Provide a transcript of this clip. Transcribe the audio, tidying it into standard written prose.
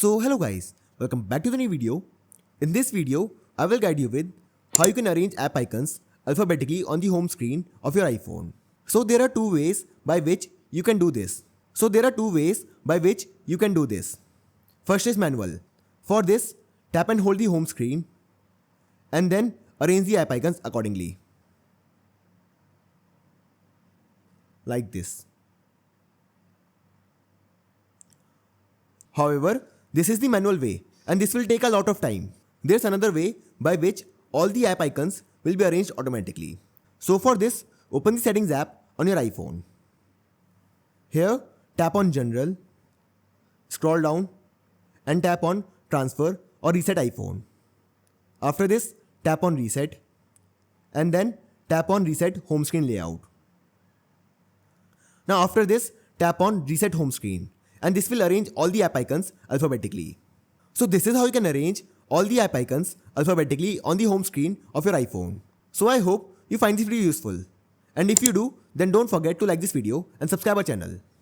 So hello guys, welcome back to the new video. In this video, I will guide you with how you can arrange app icons alphabetically on the home screen of your iPhone. So there are two ways by which you can do this. First is manual. For this, tap and hold the home screen and then arrange the app icons accordingly. Like this. However, this is the manual way and this will take a lot of time. There's another way by which all the app icons will be arranged automatically. So for this, open the Settings app on your iPhone. Here, tap on General, scroll down and tap on Transfer or Reset iPhone. After this, tap on Reset and then tap on Reset Home Screen Layout. Now after this, tap on Reset Home Screen and this will arrange all the app icons alphabetically. So this is how you can arrange all the app icons alphabetically on the home screen of your iPhone. So I hope you find this video useful. And if you do, then don't forget to like this video and subscribe our channel.